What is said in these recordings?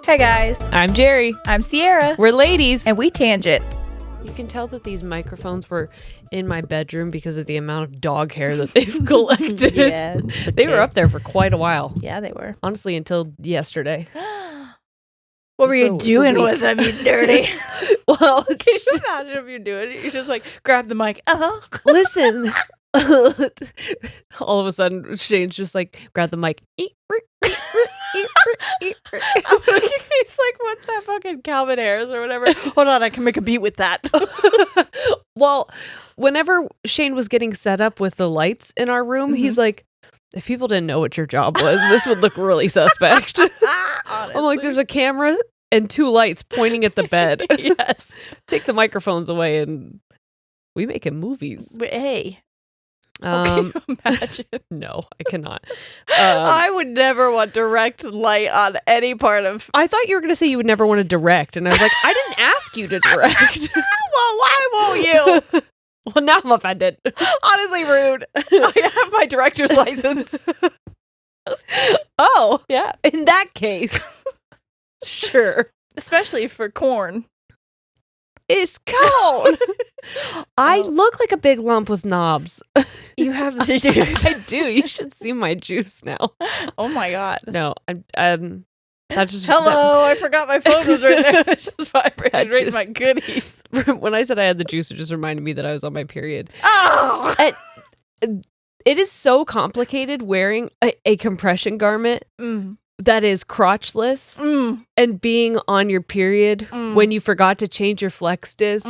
Hey guys, I'm Jeri. I'm Ciara. We're ladies. And we tangent. You can tell that these microphones were in my bedroom because of the amount of dog hair that they've collected. Yeah, They were up there for quite a while. Yeah, they were. Honestly, until yesterday. What were you doing with them, you dirty? Well, Can you imagine if you're doing it? You just like grab the mic. Listen. All of a sudden, Shane's just like, grab the mic. He's like, what's that fucking Calvin Harris or whatever? Hold on, I can make a beat with that. Well, whenever Shane was getting set up with the lights in our room, he's like, if people didn't know what your job was, this would look really suspect. I'm like, there's a camera and 2 lights pointing at the bed. Yes. Take the microphones away and we making movies. Hey. Can you imagine? No, I cannot. I would never want direct light on any part of... I thought you were going to say you would never want to direct. And I was like, I didn't ask you to direct. Well, why won't you? Well, now I'm offended. Honestly, rude. I have my director's license. Oh, yeah. In that case, sure. Especially for corn. It's corn. I look like a big lump with knobs. You have the juice. I do. You should see my juice now. Oh my god. No, I'm. That's just hello. I forgot my phone was right there. It's just vibrating right in my goodies. When I said I had the juice, it just reminded me that I was on my period. Oh. It is so complicated wearing a compression garment that is crotchless and being on your period when you forgot to change your flex disc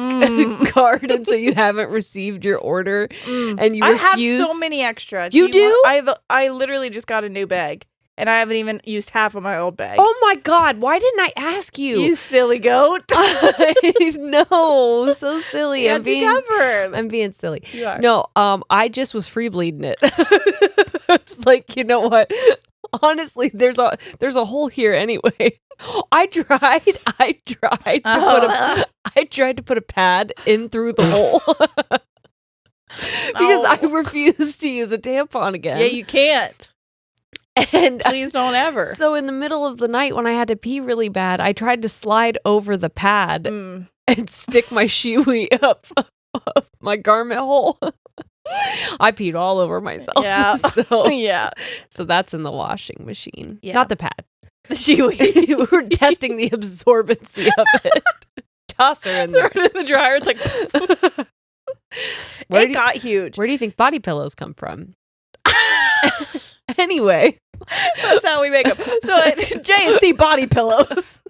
card and so you haven't received your order and you refuse. I have so many extra. You do? I literally just got a new bag and I haven't even used half of my old bag. Oh my god, why didn't I ask you? You silly goat. I know, so silly. I'm being silly. You are. No, I just was free bleeding it. It's like, you know what? Honestly, there's a hole here anyway. I tried to put a pad in through the hole because I refused to use a tampon again. Yeah, you can't. And please don't ever. So in the middle of the night when I had to pee really bad, I tried to slide over the pad and stick my shiwi up my garment hole. I peed all over myself. Yeah. So that's in the washing machine. Yeah. Not the pad. The shiwi. We're testing the absorbency of it. Toss her in there. Throw it in the dryer. It's like... it got huge. Where do you think body pillows come from? Anyway. That's how we make them. So J&C body pillows.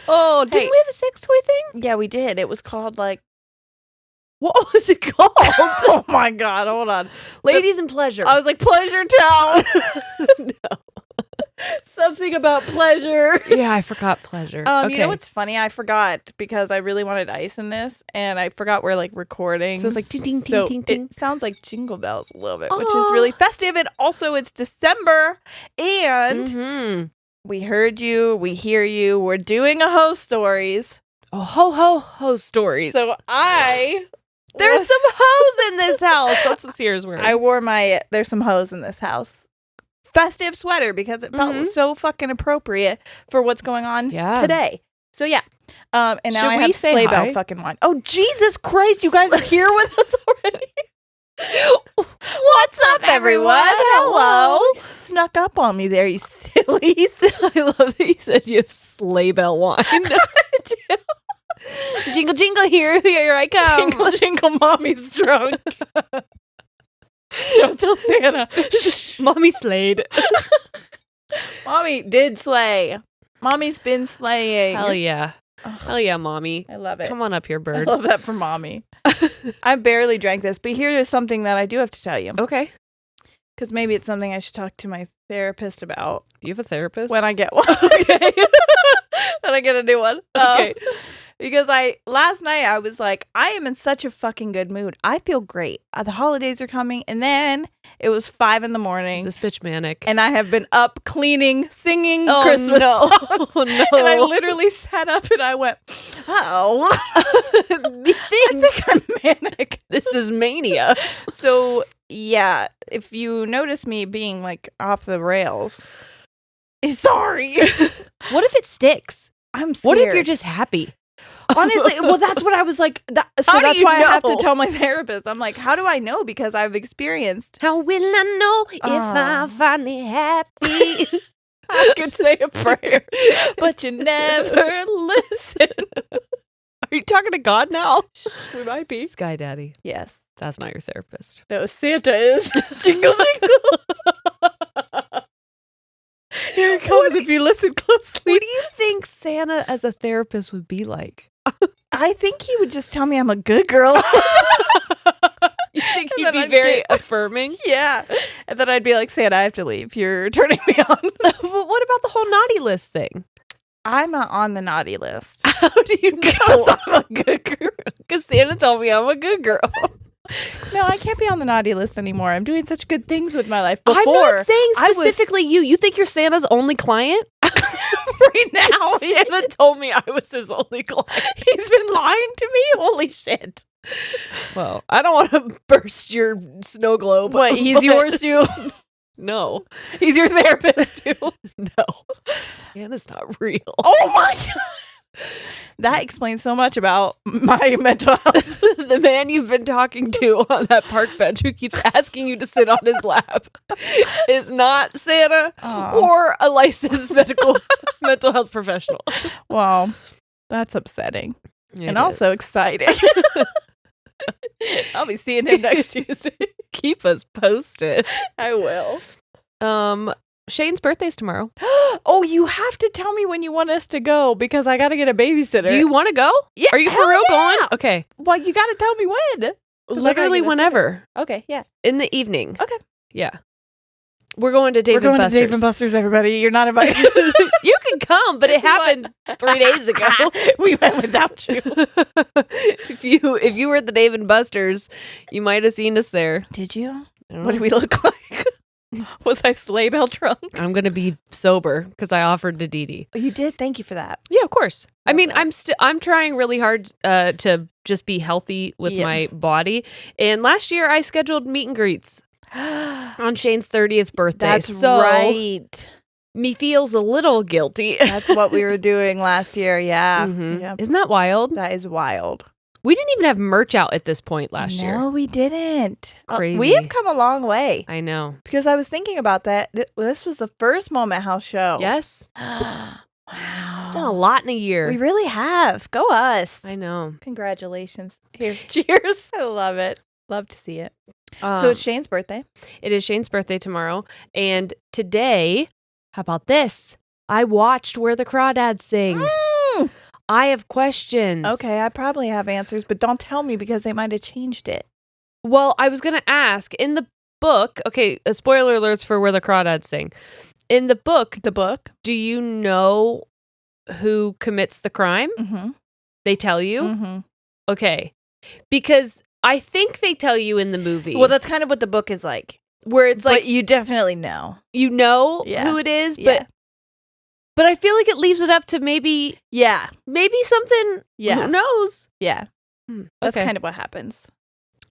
Oh, didn't we have a sex toy thing? Yeah, we did. It was called like... What was it called? Oh my god, hold on. Ladies and Pleasure. I was like, Pleasure Town. No. Something about pleasure. Yeah, I forgot pleasure. You know what's funny? I forgot because I really wanted ice in this and I forgot we're like recording. So it's like ting ting ting ting ting. It sounds like Jingle Bells a little bit, which is really festive, and also it's December and we heard you, we hear you. We're doing a HO stories. Oh, ho stories. So there's some hoes in this house. That's what Ciara's wearing. I wore my there's some hoes in this house festive sweater because it felt so fucking appropriate for what's going on today. So yeah. And now I have sleigh bell fucking wine. Oh Jesus Christ, you guys are here with us already? What's up, everyone? Hello. Snuck up on me there, you sillies. I love that you said you have sleigh bell wine. Jingle, jingle, here I come. Jingle, jingle, mommy's drunk. Don't tell Santa. Mommy slayed. Mommy did slay. Mommy's been slaying. Hell yeah. Hell yeah, mommy. I love it. Come on up here, bird. I love that for mommy. I barely drank this, but here is something that I do have to tell you. Okay. Because maybe it's something I should talk to my therapist about. Do you have a therapist? When I get one. Okay. When I get a new one. Okay. Because last night I was like, I am in such a fucking good mood. I feel great. The holidays are coming. And then it was 5 a.m. Is this bitch manic? And I have been up cleaning, singing Christmas songs. Oh, no. And I literally sat up and I went, oh. I think I'm manic. This is mania. So, yeah, if you notice me being like off the rails, really sorry. What if it sticks? I'm scared. What if you're just happy? Honestly, well, that's what I was like. So that's why I have to tell my therapist. I'm like, how do I know? Because I've experienced. How will I know if I'm finally happy? I could say a prayer, but you never listen. Are you talking to God now? We might be. Sky Daddy. Yes. That's not your therapist. No, Santa is. Jingle, jingle. Here it comes if you listen closely. What do you think Santa as a therapist would be like? I think he would just tell me I'm a good girl. You think he'd be very affirming? Yeah. And then I'd be like, Santa, I have to leave. You're turning me on. Well, what about the whole naughty list thing? I'm not on the naughty list. How do you know? Because I'm a good girl. Because Santa told me I'm a good girl. No, I can't be on the naughty list anymore. I'm doing such good things with my life. Before, I'm not saying specifically you. You think you're Santa's only client? Right now. Santa told me I was his only client. He's been lying to me? Holy shit. Well, I don't want to burst your snow globe. What, he's yours too? No. He's your therapist too? No. Santa's not real. Oh my God. That explains so much about my mental health. The man you've been talking to on that park bench who keeps asking you to sit on his lap is not Santa or a licensed mental health professional. Wow. That's upsetting. And also exciting. I'll be seeing him next Tuesday. Keep us posted. I will. Shane's birthday's tomorrow. Oh, you have to tell me when you want us to go because I got to get a babysitter. Do you want to go? Yeah. Are you for real going? Okay. Well, you got to tell me when. Literally whenever. Okay, yeah. In the evening. Okay. Yeah. We're going to Dave and Buster's. We're going to Dave and Buster's, everybody. You're not invited. You can come, but it happened 3 days ago. We went without you. If you were at the Dave and Buster's, you might have seen us there. Did you? What did we look like? Was I sleigh bell drunk? I'm going to be sober because I offered to Dee Dee. Oh, you did? Thank you for that. Yeah, of course. I mean, I'm trying really hard to just be healthy with my body. And last year I scheduled meet and greets on Shane's 30th birthday. That's right. Me feels a little guilty. That's what we were doing last year. Yeah. Mm-hmm. Yep. Isn't that wild? That is wild. We didn't even have merch out at this point last year. No, we didn't. Crazy. We have come a long way. I know. Because I was thinking about that. This was the first Moment House show. Yes. Wow. We've done a lot in a year. We really have. Go us. I know. Congratulations. Here. Cheers. I love it. Love to see it. So it's Shane's birthday. It is Shane's birthday tomorrow. And today, how about this? I watched Where the Crawdads Sing. I have questions. Okay, I probably have answers, but don't tell me because they might have changed it. Well, I was going to ask, in the book, okay, spoiler alerts for Where the Crawdads Sing. In the book, do you know who commits the crime? Mm-hmm. They tell you? Mm-hmm. Okay. Because I think they tell you in the movie. Well, that's kind of what the book is like. Where it's like... But you definitely know. You know who it is, yeah. But I feel like it leaves it up to maybe something. Yeah. Who knows? Yeah. That's kind of what happens.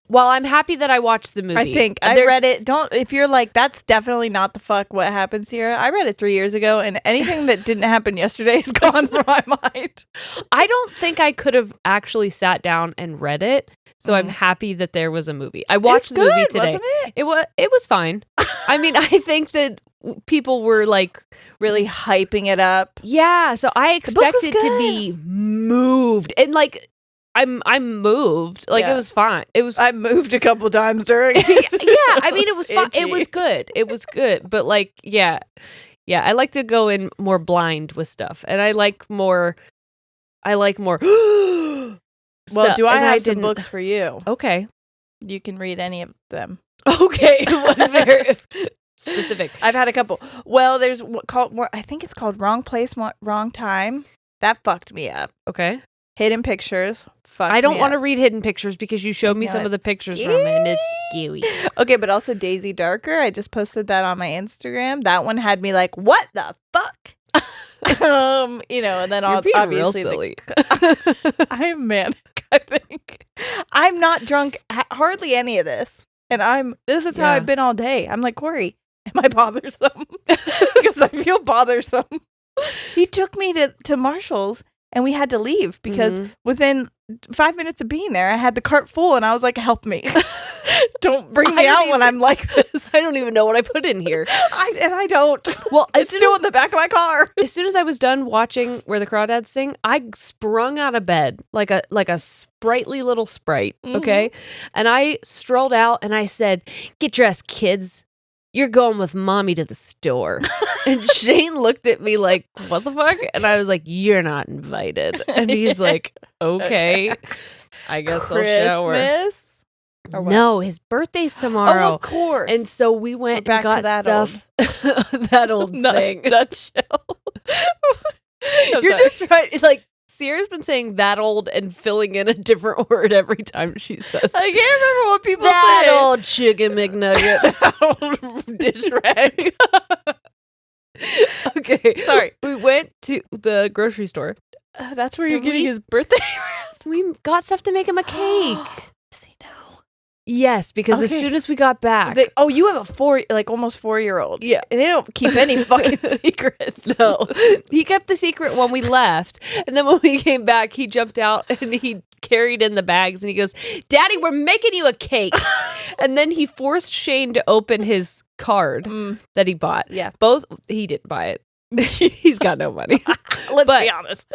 Well, I'm happy that I watched the movie. I think I read it. If you're like, that's definitely not the fuck what happens here. I read it 3 years ago, and anything that didn't happen yesterday is gone from my mind. I don't think I could have actually sat down and read it. So I'm happy that there was a movie. I watched the movie today. Wasn't it? It was fine. I mean, I think that people were like really hyping it up. Yeah, so I expected to be moved. And like I'm moved. Like it was fine. I moved a couple times during Yeah, I mean it was fine. It was good. It was good. But like yeah, I like to go in more blind with stuff. And I like more Well, do I have some books for you? Okay. You can read any of them. Okay. Very specific. I've had a couple. Well, there's I think it's called Wrong Place, Wrong Time. That fucked me up. Okay. Hidden Pictures. I don't want to read Hidden Pictures because you showed me some of the pictures from it and it's scary. Okay, but also Daisy Darker. I just posted that on my Instagram. That one had me like, what the fuck? And then obviously real silly. I'm manic, I think. I'm not drunk hardly any of this. And this is how I've been all day. I'm like, Corey, Am I bothersome? Because I feel bothersome. He took me to Marshall's and we had to leave because within 5 minutes of being there, I had the cart full and I was like, help me. Don't bring me out when I'm like this. I don't even know what I put in here. I don't. Well, it's still in the back of my car. As soon as I was done watching Where the Crawdads Sing, I sprung out of bed like a sprightly little sprite, okay? And I strolled out and I said, get dressed, kids. You're going with mommy to the store. And Shane looked at me like, what the fuck? And I was like, you're not invited. And he's like, okay. I guess I'll shower. Christmas? No, his birthday's tomorrow. Oh, of course. And so we went and got stuff. That old thing. Nutshell. You're just trying, like, Ciara's been saying that old and filling in a different word every time she says. I can't remember what people say. That old chicken McNugget. That old dish rag. Okay. Sorry. We went to the grocery store. That's where you're getting his birthday. We got stuff to make him a cake. Does he know? Yes, because as soon as we got back. You have a almost 4-year-old. Yeah. They don't keep any fucking secrets. No. He kept the secret when we left. And then when we came back, he jumped out and he carried in the bags and he goes, Daddy, we're making you a cake. And then he forced Shane to open his card that he bought. Yeah. He didn't buy it. He's got no money. Let's be honest.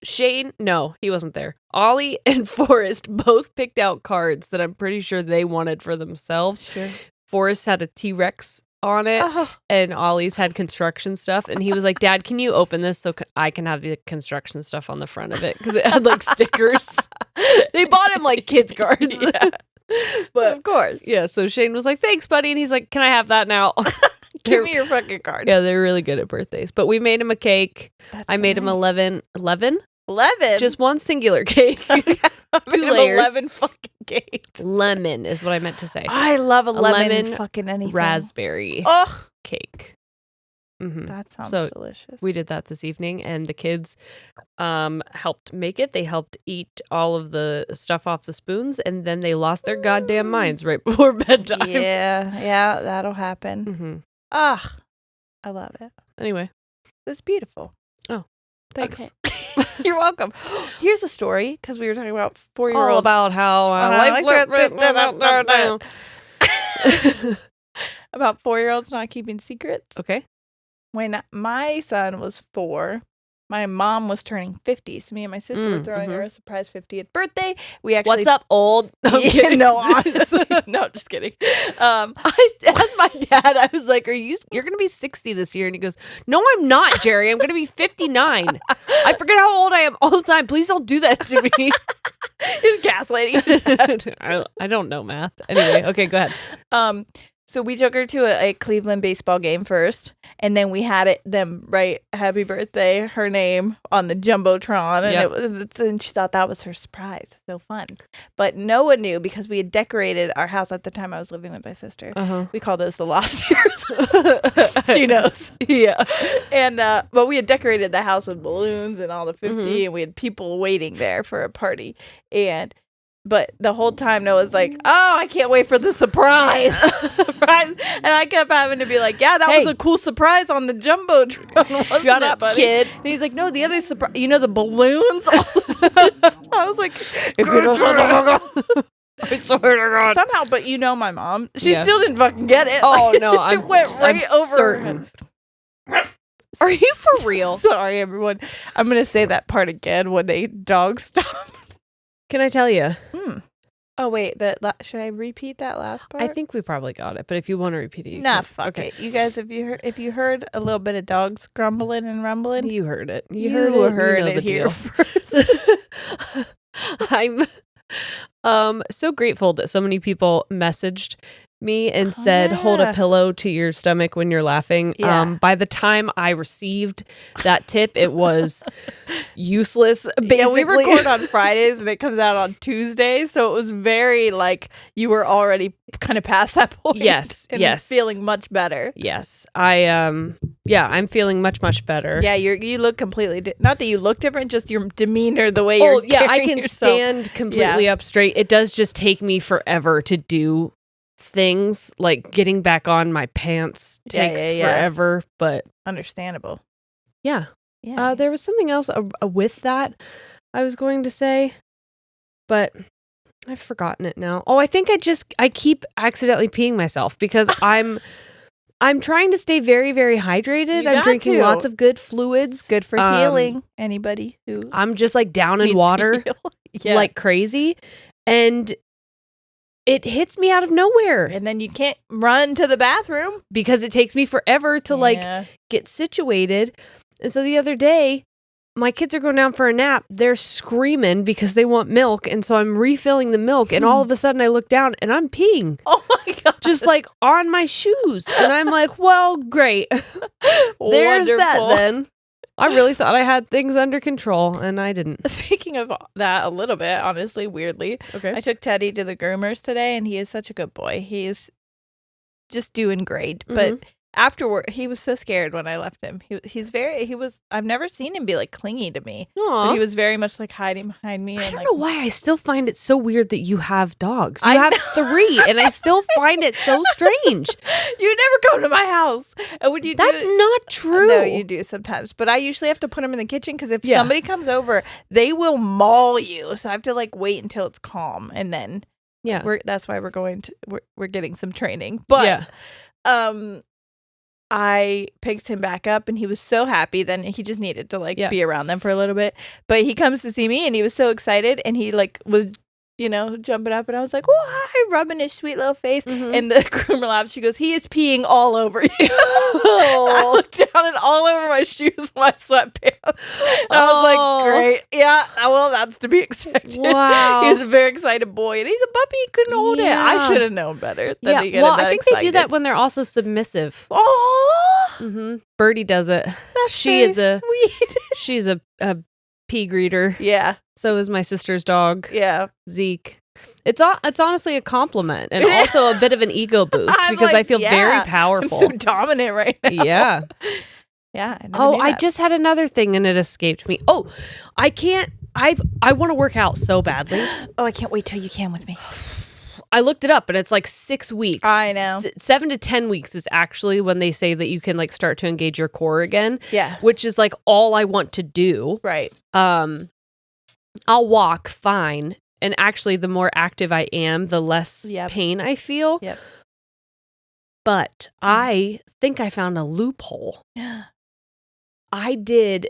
Shane, no, he wasn't there. Ollie and Forrest both picked out cards that I'm pretty sure they wanted for themselves. Sure. Forrest had a T-Rex on it, and Ollie's had construction stuff. And he was like, Dad, can you open this so I can have the construction stuff on the front of it? Because it had like stickers. They bought him like kids' cards. Yeah. But of course. Yeah, so Shane was like, thanks, buddy. And he's like, can I have that now? Give me your fucking card. Yeah, they're really good at birthdays. But we made him a cake. I made him 11? 11? Just one singular cake. 2 layers. 11 fucking cakes. Lemon is what I meant to say. I love a lemon fucking anything. Raspberry cake. That sounds delicious. We did that this evening, and the kids helped make it. They helped eat all of the stuff off the spoons, and then they lost their goddamn minds right before bedtime. Yeah, that'll happen. I love it. Anyway. It's beautiful. Oh, thanks. Okay. You're welcome. Here's a story, because we were talking about 4-year-olds. All about how about 4-year-olds not keeping secrets. Okay. When my son was 4, my mom was turning 50. So me and my sister were throwing her a surprise 50th birthday. We actually. What's up, old? No, honestly. No, just kidding. I asked my dad, I was like, you're going to be 60 this year? And he goes, no, I'm not, Jeri. I'm going to be 59. I forget how old I am all the time. Please don't do that to me. You're just gaslighting. I don't know math. Anyway, okay, go ahead. So we took her to a Cleveland baseball game first, and then we had them write "Happy Birthday," her name, on the jumbotron, and and she thought that was her surprise. So fun, but no one knew because we had decorated our house at the time I was living with my sister. We called those the Lost Years. She knows, yeah. And but we had decorated the house with balloons and all the 50, and we had people waiting there for a party, But the whole time Noah's like, oh, I can't wait for the surprise. And I kept having to be like, yeah, that was a cool surprise on the jumbotron, wasn't Shut up, buddy? kid. And he's like, no, the other surprise, the balloons? I was like, if you don't shut the fuck up. I swear to God. Somehow, but my mom, she still didn't fucking get it. Oh, no, it went right over certain. her. Are you for real? Sorry, everyone. I'm going to say that part again when they dog stop. Can I tell you? Oh, wait. Should I repeat that last part? I think we probably got it, but if you want to repeat it, you can. Fuck it. You guys, if you heard a little bit of dogs grumbling and rumbling, you heard it. You heard it here first. I'm so grateful that so many people messaged me and said, hold a pillow to your stomach when you're laughing. By the time I received that tip, it was useless. Basically. Yeah, we record on Fridays and it comes out on Tuesdays. So it was very like you were already kind of past that point. Yes. And feeling much better. Yes. I'm feeling much, much better. Yeah, you look completely not that you look different, just your demeanor, the way you're I can yourself. stand completely up straight. It does just take me forever to do things, like getting back on my pants takes forever, but understandable. Yeah. There was something else with that I was going to say, but I've forgotten it now. Oh, I think I keep accidentally peeing myself because I'm trying to stay very, very hydrated. I'm drinking lots of good fluids. Good for healing. Anybody who I'm just like down in water like crazy. And it hits me out of nowhere. And then you can't run to the bathroom. Because it takes me forever to like get situated. And so the other day, my kids are going down for a nap. They're screaming because they want milk. And so I'm refilling the milk. And all of a sudden I look down and I'm peeing. Oh my God. Just like on my shoes. And I'm like, well, great. There's that then. I really thought I had things under control and I didn't. Speaking of that a little bit, honestly, weirdly. Okay. I took Teddy to the groomers today and he is such a good boy. He is just doing great. But afterward, he was so scared when I left him. I've never seen him be like clingy to me. But he was very much like hiding behind me. I don't know why I still find it so weird that you have dogs. You have 3 and I still find it so strange. You never come to my house. And when you do, that's not true. No, you do sometimes. But I usually have to put him in the kitchen because if somebody comes over, they will maul you. So I have to like wait until it's calm and then that's why we're getting some training. But I picked him back up and he was so happy. Then he just needed to like be around them for a little bit. But he comes to see me and he was so excited and he like was, jumping up and I was like, oh, hi, rubbing his sweet little face. And the groomer laughs. She goes, he is peeing all over you. I looked down and all over my shoes, my sweatpants. And I was like, great. Yeah, well, that's to be expected. Wow. He's a very excited boy and he's a puppy. He couldn't hold it. I should have known better. Well, I think they do that when they're also submissive. Oh. Birdie does it. That's sweet. She's a pea greeter. Yeah. So is my sister's dog. Yeah. Zeke. It's honestly a compliment and also a bit of an ego boost because I feel very powerful. I'm so dominant right now. Yeah. Yeah. I just had another thing and it escaped me. Oh, I want to work out so badly. Oh, I can't wait till you can with me. I looked it up and it's like 6 weeks. I know. 7 to 10 weeks is actually when they say that you can like start to engage your core again. Yeah. Which is like all I want to do. Right. I'll walk fine. And actually the more active I am, the less pain I feel. Yep. But I think I found a loophole. I did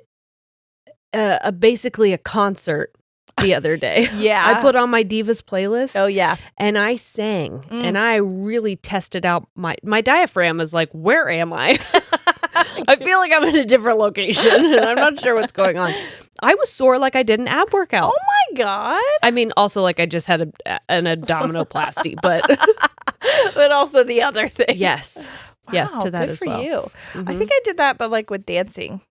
basically a concert the other day. Yeah. I put on my Divas playlist. Oh, yeah. And I sang. And I really tested out my diaphragm is like, where am I? I feel like I'm in a different location and I'm not sure what's going on. I was sore like I did an ab workout. Oh my God. I mean, also like I just had an abdominoplasty, but but also the other thing. Yes. Wow, yes, to that as well. Good for you. I think I did that, but like with dancing.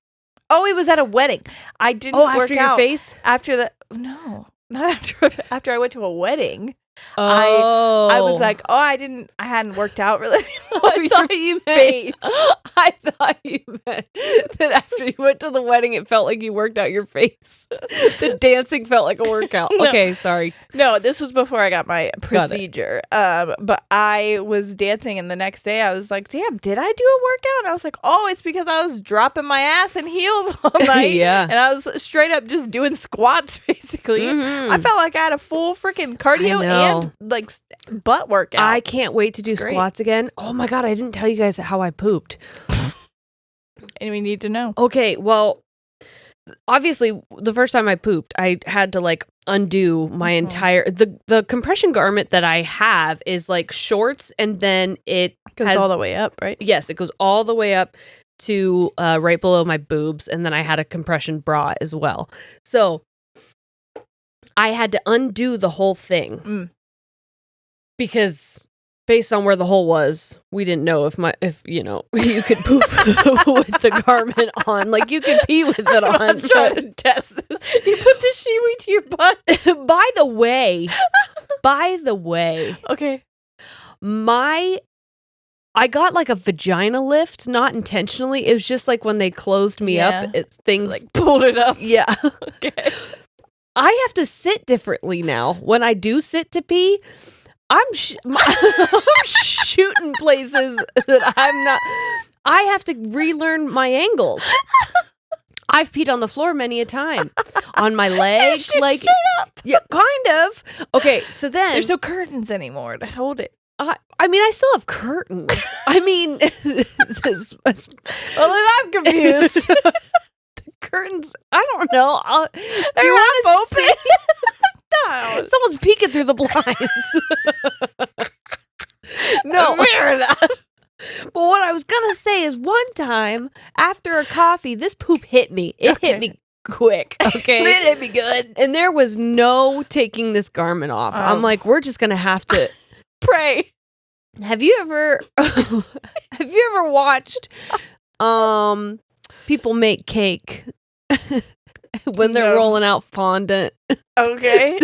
Oh, it was at a wedding. I didn't work out. After your face? No, not after I went to a wedding. I was like, I hadn't worked out really. I thought you meant that after you went to the wedding, it felt like you worked out your face. The dancing felt like a workout. No. Okay, sorry. No, this was before I got my procedure. But I was dancing, and the next day I was like, damn, did I do a workout? And I was like, oh, it's because I was dropping my ass in heels all night. Yeah. And I was straight up just doing squats, basically. I felt like I had a full freaking cardio and like butt workout. I can't wait to do squats again. Oh my God, I didn't tell you guys how I pooped. And we need to know. Okay, well, obviously the first time I pooped, I had to like undo my entire the compression garment that I have is like shorts and then it goes all the way up, right? Yes, it goes all the way up to right below my boobs, and then I had a compression bra as well. So I had to undo the whole thing. Because based on where the hole was, we didn't know if you could poop with the garment on. Like you could pee with it on. I'm trying to test this. You put the shiwi to your butt. By the way. Okay. I got like a vagina lift, not intentionally. It was just like when they closed me up, things like pulled it up. Yeah. Okay. I have to sit differently now. When I do sit to pee, I'm shooting places that I'm not. I have to relearn my angles. I've peed on the floor many a time. On my leg. Shut up. Yeah, kind of. Okay, so then... There's no curtains anymore to hold it. I mean, I still have curtains. I mean... Well, then I'm confused. The curtains, I don't know. Do you want to open? No. Someone's peeking through the blinds. No. Fair enough. But what I was going to say is one time after a coffee, this poop hit me. It hit me quick. Okay. It hit me good. And there was no taking this garment off. I'm like, we're just going to have to pray. Have you ever watched people make cake when they're rolling out fondant? Okay.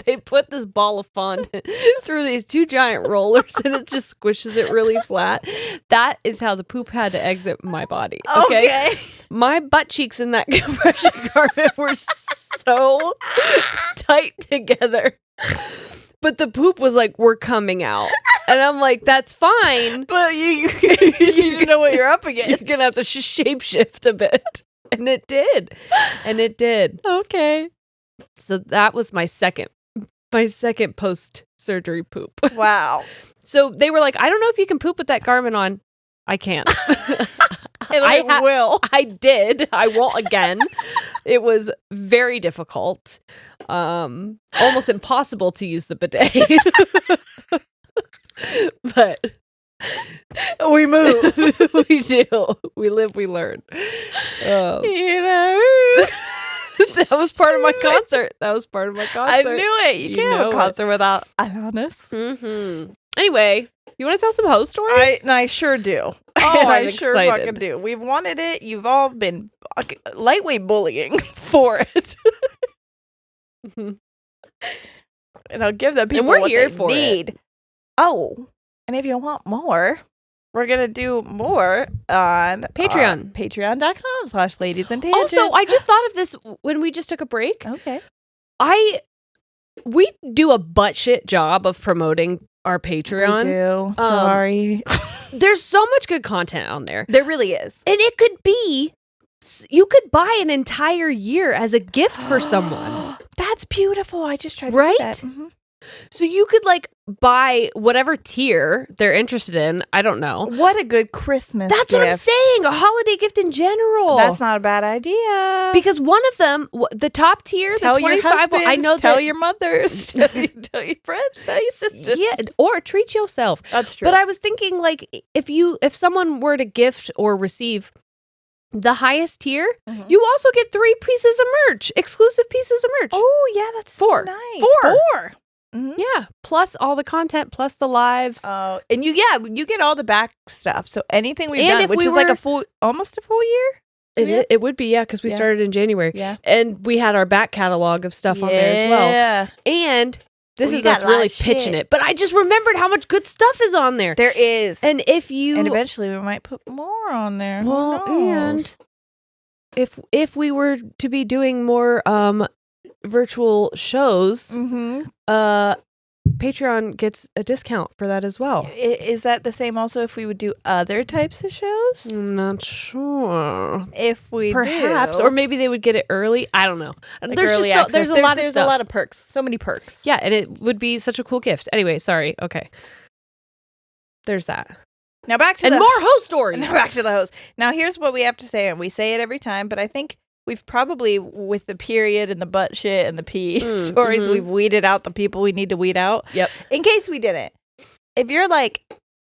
They put this ball of fondant through these two giant rollers and it just squishes it really flat. That is how the poop had to exit my body. Okay. My butt cheeks in that compression garment were so tight together. But the poop was like, we're coming out. And I'm like, that's fine. But you know what you're up against. You're going to have to shape shift a bit. And it did. Okay. So that was my second post-surgery poop. Wow. So they were like, I don't know if you can poop with that garment on. I can't. And I will. I did. I won't again. It was very difficult. Almost impossible to use the bidet. But we move. We do. We live, we learn. You know. That was part of my concert. I knew it. You can't have a concert without Adonis. Mm-hmm. Anyway, you want to tell some host stories? I sure do. I'm sure excited. Fucking do. We've wanted it. You've all been lightweight bullying for it. And I'll give the people what they need. It. Oh, and if you want more, we're going to do more on Patreon. Patreon.com/ladiesandtangents. Also, I just thought of this when we just took a break. Okay. We do a butt shit job of promoting our Patreon. We do. Sorry. There's so much good content on there. There really is. And it could be, you could buy an entire year as a gift for someone. That's beautiful. I just tried to do that. Mm-hmm. So you could buy whatever tier they're interested in. I don't know. What a good Christmas That's gift. What I'm saying. A holiday gift in general. That's not a bad idea. Because one of them, the top tier, tell the 25, your husbands, I know tell your mothers, tell your friends, tell your sisters. Yeah, or treat yourself. That's true. But I was thinking if someone were to gift or receive the highest tier, you also get 3 pieces of merch, exclusive pieces of merch. Oh, yeah, that's 4. So nice. 4. Mm-hmm. Yeah, plus all the content, plus the lives. And you get all the back stuff. So anything we've done, which is almost a full year. It would be, because we started in January. Yeah, and we had our back catalog of stuff on there as well. Yeah, and this is us really pitching it. But I just remembered how much good stuff is on there. There is, and eventually we might put more on there. Well, and if we were to be doing more virtual shows, Patreon gets a discount for that as well. Is that the same also if we would do other types of shows? I'm not sure. If we perhaps do. Or maybe they would get it early. I don't know. There's a lot of stuff. A lot of perks. So many perks. Yeah, and it would be such a cool gift. Anyway, sorry. Okay. There's that. Now back to more host stories. Now back to the host. Now here's what we have to say, and we say it every time, but I think we've probably, with the period and the butt shit and the pee stories, we've weeded out the people we need to weed out. Yep. In case we didn't. If you're like,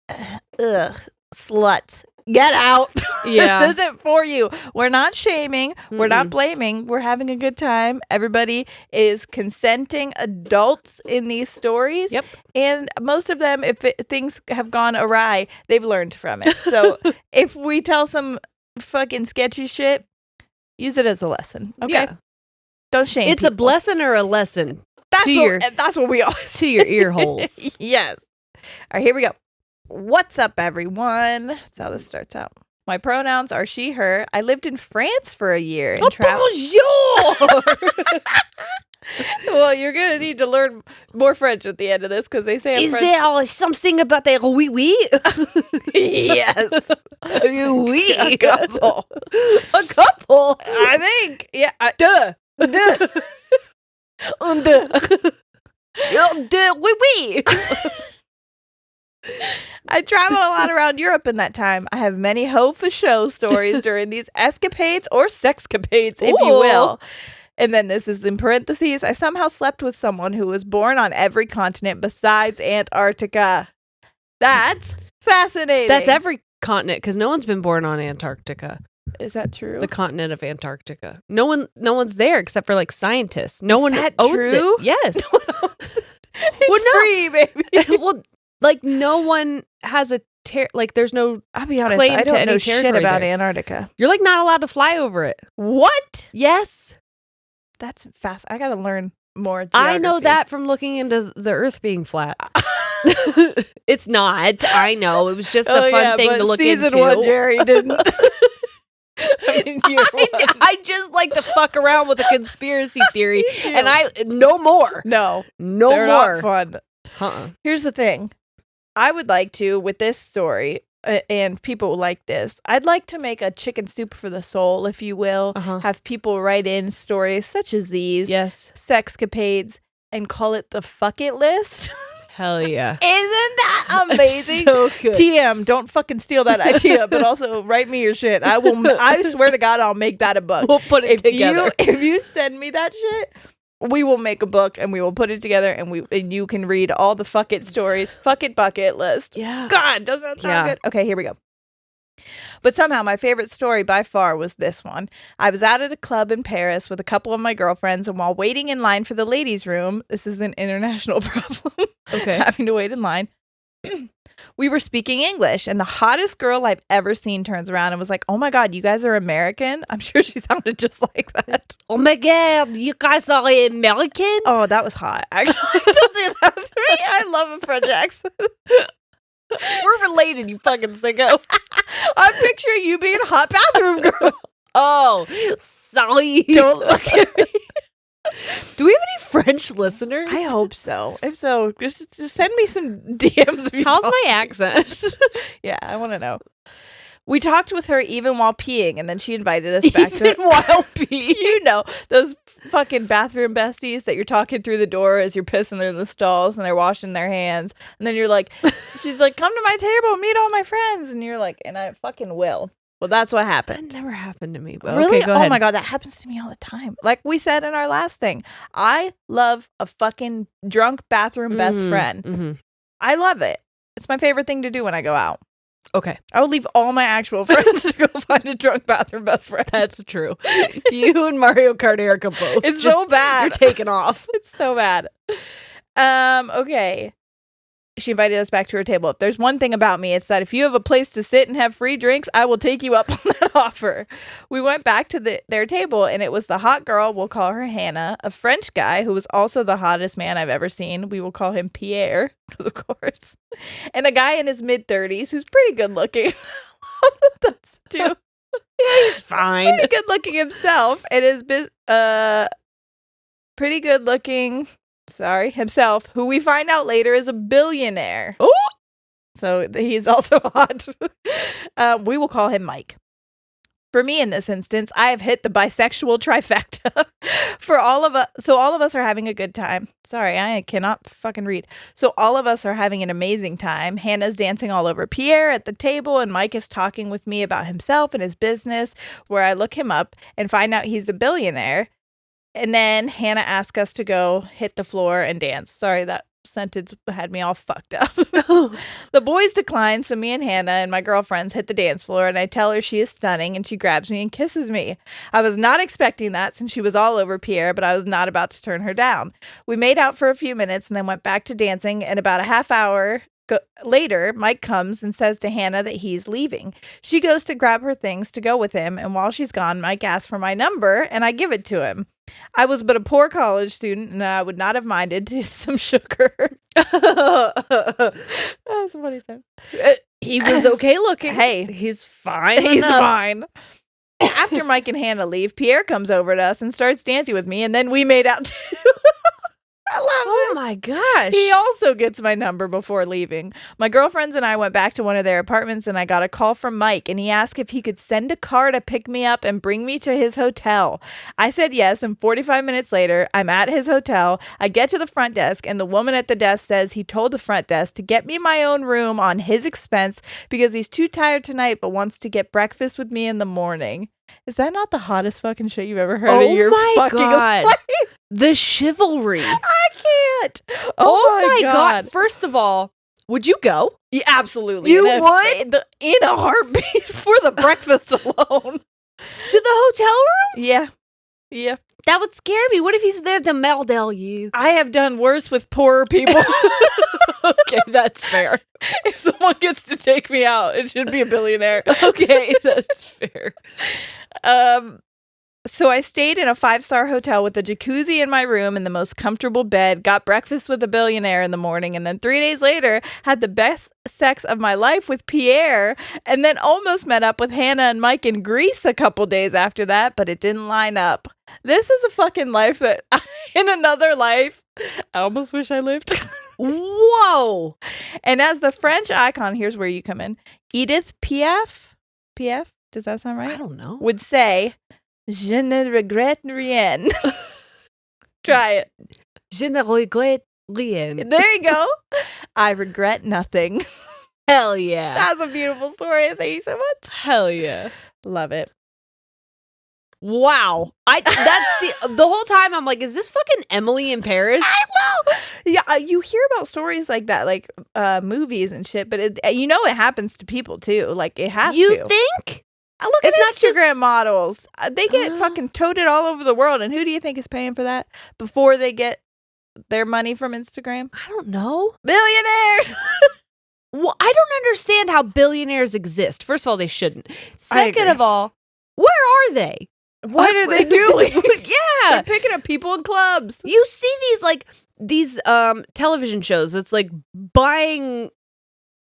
ugh, sluts, get out. Yeah. This isn't for you. We're not shaming. We're not blaming. We're having a good time. Everybody is consenting adults in these stories. Yep. And most of them, if things have gone awry, they've learned from it. So if we tell some fucking sketchy shit, use it as a lesson, okay? Yeah. Don't shame It's people. A blessing or a lesson. That's what we always to your ear holes. Yes. All right, here we go. What's up, everyone? That's how this starts out. My pronouns are she, her. I lived in France for a year. Bonjour! Well, you're going to need to learn more French at the end of this because they say in French. Is there something about the oui oui? Yes. Oui. A couple. A couple? I think. Yeah. Duh. Duh. Oui oui. I traveled a lot around Europe in that time. I have many ho-for-show stories during these escapades or sexcapades, if you will. And then this is in parentheses. I somehow slept with someone who was born on every continent besides Antarctica. That's fascinating. That's every continent because no one's been born on Antarctica. Is that true? The continent of Antarctica. No one's there except for like scientists. No one owns true? it. Yes. It's free, baby. Well, like no one has a there's no. I'll be honest. Claim I don't to know any shit about there. Antarctica. You're like not allowed to fly over it. What? Yes. That's fast. I gotta learn more geography. I know that from looking into the Earth being flat. It's not. I know. It was just a fun thing to look into. Season 1, Jeri didn't. I mean, I just like to fuck around with a conspiracy theory, and no more. No they're more. Not fun. Uh-uh. Here's the thing. I would like to, with this story, and people like this, I'd like to make a chicken soup for the soul, if you will. Have people write in stories such as these. Yes. Sexcapades, and call it the fuck it list. Hell yeah. Isn't that amazing? So good. TM, don't fucking steal that idea, but also write me your shit. I swear to God, I'll make that a book. We'll put it together. If you send me that shit, we will make a book and we will put it together and you can read all the fuck it stories. Fuck it bucket list. Yeah. God, doesn't that sound good? Okay, here we go. But somehow my favorite story by far was this one. I was out at a club in Paris with a couple of my girlfriends, and while waiting in line for the ladies' room, this is an international problem. Okay. Having to wait in line. We were speaking English, and the hottest girl I've ever seen turns around and was like, "Oh my God, you guys are American?" I'm sure she sounded just like that. Oh my God, you guys are American? Oh, that was hot. Actually, don't do that to me. I love a French accent. We're related, you fucking sicko. I'm picturing you being a hot bathroom girl. Oh, sorry. Don't look at me. Do we have any French listeners? I hope so. If so, just send me some DMs. How's my accent? Yeah, I want to know. We talked with her even while peeing, and then she invited us back to while peeing. You know, those fucking bathroom besties that you're talking through the door as you're pissing in the stalls and they're washing their hands. And then you're like, she's like, "Come to my table, meet all my friends." And you're like, "And I fucking will." Well, that's what happened. That never happened to me. But really? Okay, go ahead. Oh my God, that happens to me all the time. Like we said in our last thing, I love a fucking drunk bathroom best friend. Mm-hmm. I love it. It's my favorite thing to do when I go out. Okay. I would leave all my actual friends to go find a drunk bathroom best friend. That's true. You and Mario Kart Erica both. It's so bad. You're taking off. It's so bad. Okay. She invited us back to her table. If there's one thing about me, it's that if you have a place to sit and have free drinks, I will take you up on that offer. We went back to their table, and it was the hot girl, we'll call her Hannah, a French guy who was also the hottest man I've ever seen. We will call him Pierre, of course. And a guy in his mid-30s who's pretty good looking. I love that that's too. Yeah, he's fine. Pretty good looking himself. And is pretty good looking... himself, who we find out later is a billionaire. Oh! So he's also hot. We will call him Mike. For me, in this instance, I have hit the bisexual trifecta. For all of us, so all of us are having a good time. Sorry, I cannot fucking read. So all of us are having an amazing time. Hannah's dancing all over Pierre at the table, and Mike is talking with me about himself and his business, where I look him up and find out he's a billionaire. And then Hannah asked us to go hit the floor and dance. Sorry, that sentence had me all fucked up. The boys declined, so me and Hannah and my girlfriends hit the dance floor, and I tell her she is stunning, and she grabs me and kisses me. I was not expecting that since she was all over Pierre, but I was not about to turn her down. We made out for a few minutes and then went back to dancing, and about a half hour later, Mike comes and says to Hannah that he's leaving. She goes to grab her things to go with him, and while she's gone, Mike asks for my number, and I give it to him. I was but a poor college student, and I would not have minded some sugar. That's what he said. He was okay looking. Hey, he's fine. He's fine. After Mike and Hannah leave, Pierre comes over to us and starts dancing with me, and then we made out too. I love this. Oh my gosh. He also gets my number before leaving. My girlfriends and I went back to one of their apartments, and I got a call from Mike, and he asked if he could send a car to pick me up and bring me to his hotel. I said yes, and 45 minutes later, I'm at his hotel. I get to the front desk, and the woman at the desk says he told the front desk to get me my own room on his expense because he's too tired tonight but wants to get breakfast with me in the morning. Is that not the hottest fucking shit you've ever heard of your fucking life? The chivalry. I can't. Oh my God. First of all, would you go? Yeah, absolutely. You would? In a heartbeat for the breakfast alone. To the hotel room? Yeah. Yeah. That would scare me. What if he's there to meldel you? I have done worse with poorer people. Okay, that's fair. If someone gets to take me out, it should be a billionaire. Okay, that's fair. So I stayed in a 5-star hotel with a jacuzzi in my room and the most comfortable bed, got breakfast with a billionaire in the morning, and then 3 days later had the best sex of my life with Pierre, and then almost met up with Hannah and Mike in Greece a couple days after that, but it didn't line up. This is a fucking life that, in another life, I almost wish I lived. Whoa! And as the French icon, here's where you come in, Edith Piaf, does that sound right? I don't know. Would say, je ne regrette rien. Try it. Je ne regrette rien. There you go. I regret nothing. Hell yeah. That's a beautiful story. Thank you so much. Hell yeah. Love it. Wow. The whole time I'm like, is this fucking Emily in Paris? I know. Yeah, you hear about stories like that, like movies and shit, but it happens to people too. Like it has to. You think? Look at Instagram models. They get fucking toted all over the world. And who do you think is paying for that before they get their money from Instagram? I don't know. Billionaires. Well, I don't understand how billionaires exist. First of all, they shouldn't. Second of all, where are they? What are they doing? Yeah. They're picking up people in clubs. You see these television shows. It's like buying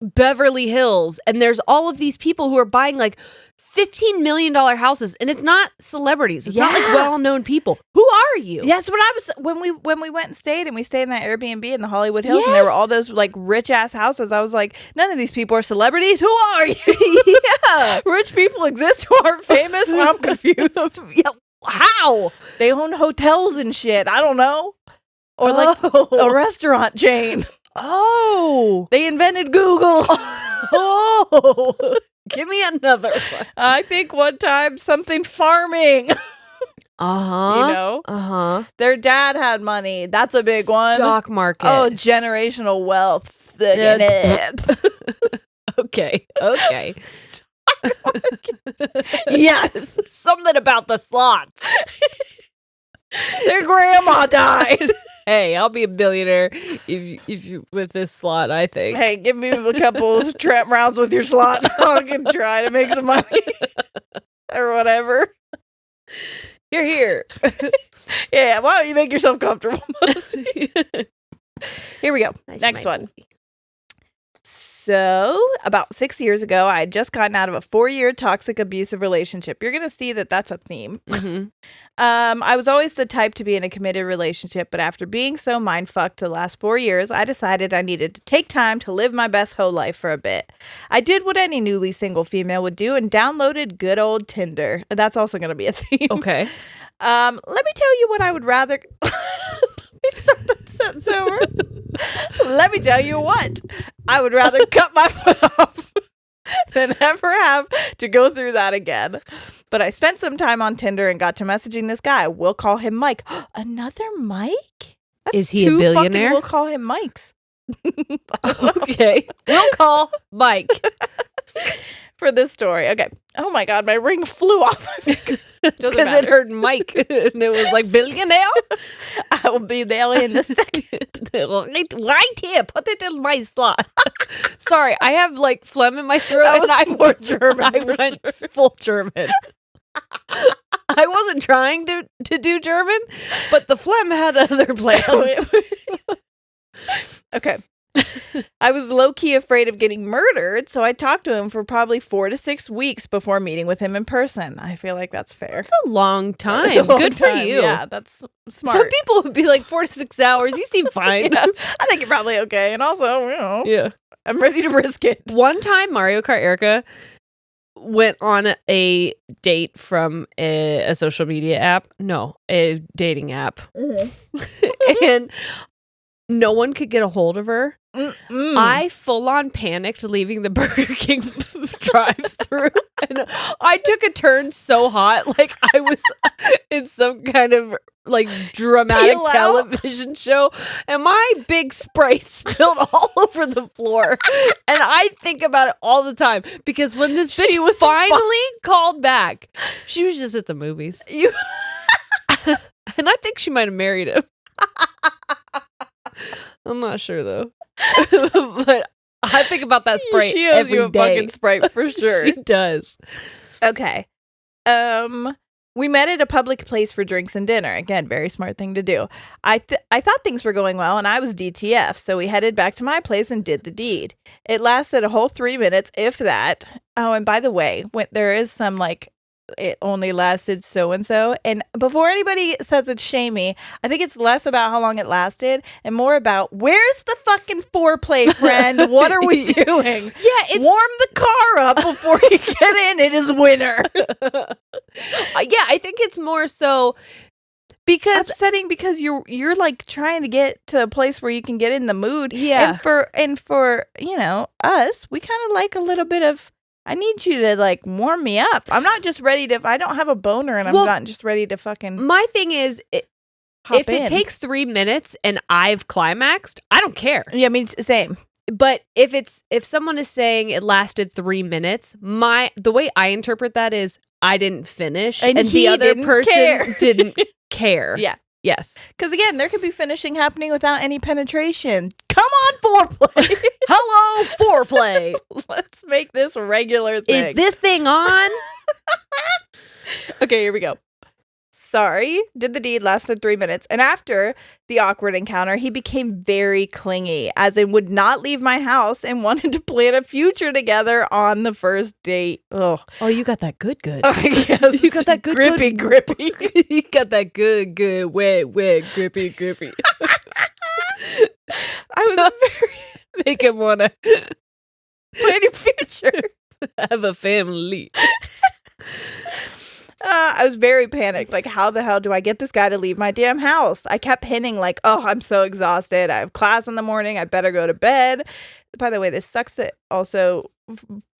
Beverly Hills, and there's all of these people who are buying like $15 million houses, and it's not celebrities. It's not like well-known people. Who are you? Yes, what I was when we went and stayed in that Airbnb in the Hollywood Hills, and there were all those like rich ass houses. I was like, none of these people are celebrities. Who are you? Yeah, rich people exist who aren't famous. I'm confused. Yeah, how they own hotels and shit? I don't know, or like a restaurant chain. Oh, they invented Google. Oh, give me another one. I think one time something farming. Their dad had money. That's a big one. Stock market. Oh, generational wealth. Okay. Yes, something about the slots. Their grandma died. Hey, I'll be a billionaire if you with this slot, I think. Hey, give me a couple trap rounds with your slot. I can try to make some money. Or whatever. You're here. Yeah, why don't you make yourself comfortable? Here we go. Next one. So, about 6 years ago, I had just gotten out of a 4-year toxic abusive relationship. You're going to see that that's a theme. Mm-hmm. I was always the type to be in a committed relationship, but after being so mind-fucked the last 4 years, I decided I needed to take time to live my best hoe life for a bit. I did what any newly single female would do and downloaded good old Tinder. That's also going to be a theme. Okay. Let me tell you what I would rather... Let me start that sentence over. Let me tell you what. I would rather cut my foot off than ever have to go through that again. But I spent some time on Tinder and got to messaging this guy. We'll call him Mike. Another Mike? That's Is he a billionaire? We'll call him Mike's. Okay. We'll call Mike. For this story. Okay. Oh my God, my ring flew off. Because it heard Mike and it was like, billionaire? I will be there in a second. Right here. Put it in my slot. Sorry, I have like phlegm in my throat. That was more German. I went full German. I wasn't trying to do German, but the phlegm had other plans. Okay. I was low-key afraid of getting murdered, so I talked to him for probably 4 to 6 weeks before meeting with him in person. I feel like that's fair. That's a long time. Good for you. Yeah, that's smart. Some people would be like 4 to 6 hours. You seem fine. Yeah, I think you're probably okay. And also, yeah, I'm ready to risk it. One time, Mario Kart Erica went on a date from a social media app. No, a dating app. Mm-hmm. And no one could get a hold of her. Mm-mm. I full on panicked leaving the Burger King drive-thru, and I took a turn so hot, like I was in some kind of like dramatic television show, and my big Sprite spilled all over the floor. And I think about it all the time because when this bitch was finally called back, she was just at the movies, and I think she might have married him. I'm not sure though. But I think about that Sprite. She owes you a fucking Sprite for sure. She does. Okay. We met at a public place for drinks and dinner. Again, very smart thing to do. I thought things were going well, and I was DTF, so we headed back to my place and did the deed. It lasted a whole 3 minutes, if that. Oh, and by the way, when there is some like, it only lasted so-and-so. And before anybody says it's shamey, I think it's less about how long it lasted and more about where's the fucking foreplay, friend? What are we doing? Yeah, it's warm the car up before you get in. It is winter. Yeah, I think it's more so because upsetting because you're like trying to get to a place where you can get in the mood. Yeah. And for you know, us, we kind of like a little bit of, I need you to like warm me up. I'm not just ready to, I don't have a boner and I'm not just ready to fucking. My thing is, if it takes 3 minutes and I've climaxed, I don't care. Yeah, I mean, same. But if someone is saying it lasted 3 minutes, the way I interpret that is I didn't finish and the other person didn't care. Yeah. Yes. Because again, there could be finishing happening without any penetration. Come on, foreplay. Hello, foreplay. Let's make this a regular thing. Is this thing on? Okay, here we go. Sorry, did the deed, lasted 3 minutes. And after the awkward encounter, he became very clingy, as in would not leave my house and wanted to plan a future together on the first date. Ugh. Oh, you got that good. Yes. You got that good, grippy. You got that good, wet, grippy. I was very... Make him want to plan a future. Have a family. I was very panicked. Like, how the hell do I get this guy to leave my damn house? I kept hinting like, oh, I'm so exhausted. I have class in the morning. I better go to bed. By the way, this sucks that also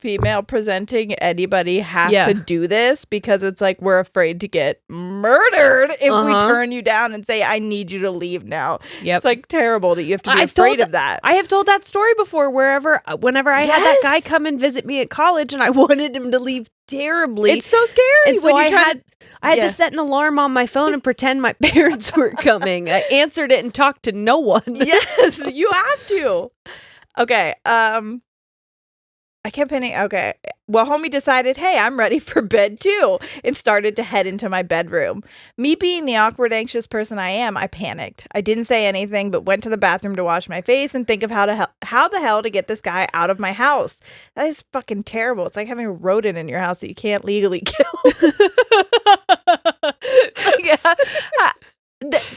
female presenting anybody have to do this because it's like we're afraid to get murdered if we turn you down and say, I need you to leave now. Yep. It's like terrible that you have to be afraid of that. I have told that story before whenever I had that guy come and visit me at college and I wanted him to leave terribly. It's so scary. And so I had to set an alarm on my phone and pretend my parents were coming. I answered it and talked to no one. Yes, you have to. Okay, I kept pinning. Okay, well, homie decided, hey, I'm ready for bed too, and started to head into my bedroom. Me being the awkward, anxious person I am, I panicked. I didn't say anything, but went to the bathroom to wash my face and think of how the hell to get this guy out of my house. That is fucking terrible. It's like having a rodent in your house that you can't legally kill.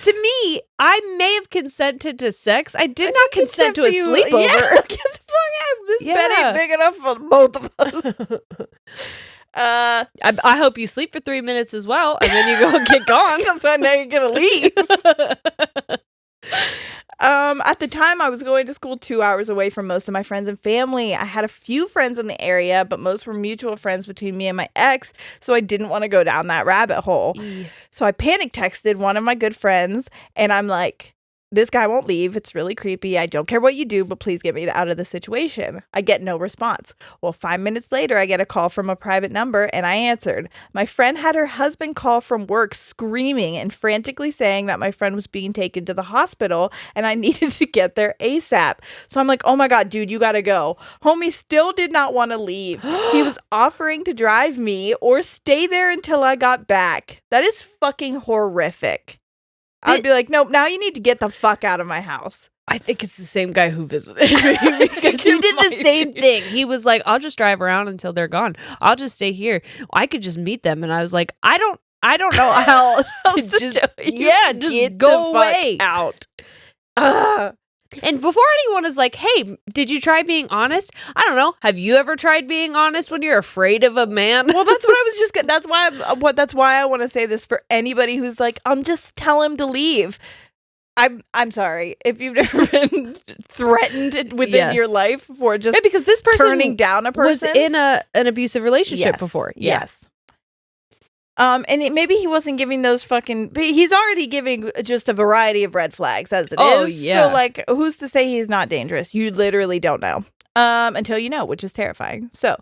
To me, I may have consented to sex. I did not consent to a sleepover. This bed ain't big enough for both of us. I hope you sleep for 3 minutes as well, and then you go and get gone. Because I know you're gonna leave. At the time, I was going to school 2 hours away from most of my friends and family. I had a few friends in the area, but most were mutual friends between me and my ex, so I didn't want to go down that rabbit hole. So I panic texted one of my good friends, and I'm like, this guy won't leave. It's really creepy. I don't care what you do, but please get me out of the situation. I get no response. Well, 5 minutes later, I get a call from a private number, and I answered. My friend had her husband call from work screaming and frantically saying that my friend was being taken to the hospital, and I needed to get there ASAP. So I'm like, oh my God, dude, you gotta go. Homie still did not want to leave. He was offering to drive me or stay there until I got back. That is fucking horrific. I'd be like, nope, now you need to get the fuck out of my house. I think it's the same guy who visited me because he did the same thing. He was like, I'll just drive around until they're gone. I'll just stay here. I could just meet them. And I was like, I don't know how to just go away. Out. And before anyone is like, hey, did you try being honest? I don't know. Have you ever tried being honest when you're afraid of a man? Well, that's what I was just. That's why I want to say this for anybody who's like, just tell him to leave. I'm sorry if you've never been threatened within your life for just because this person turning down a person was in an abusive relationship before. Yeah. Yes. And maybe he wasn't giving those fucking. He's already giving just a variety of red flags as it is. Oh yeah. So like, who's to say he's not dangerous? You literally don't know until you know, which is terrifying. So.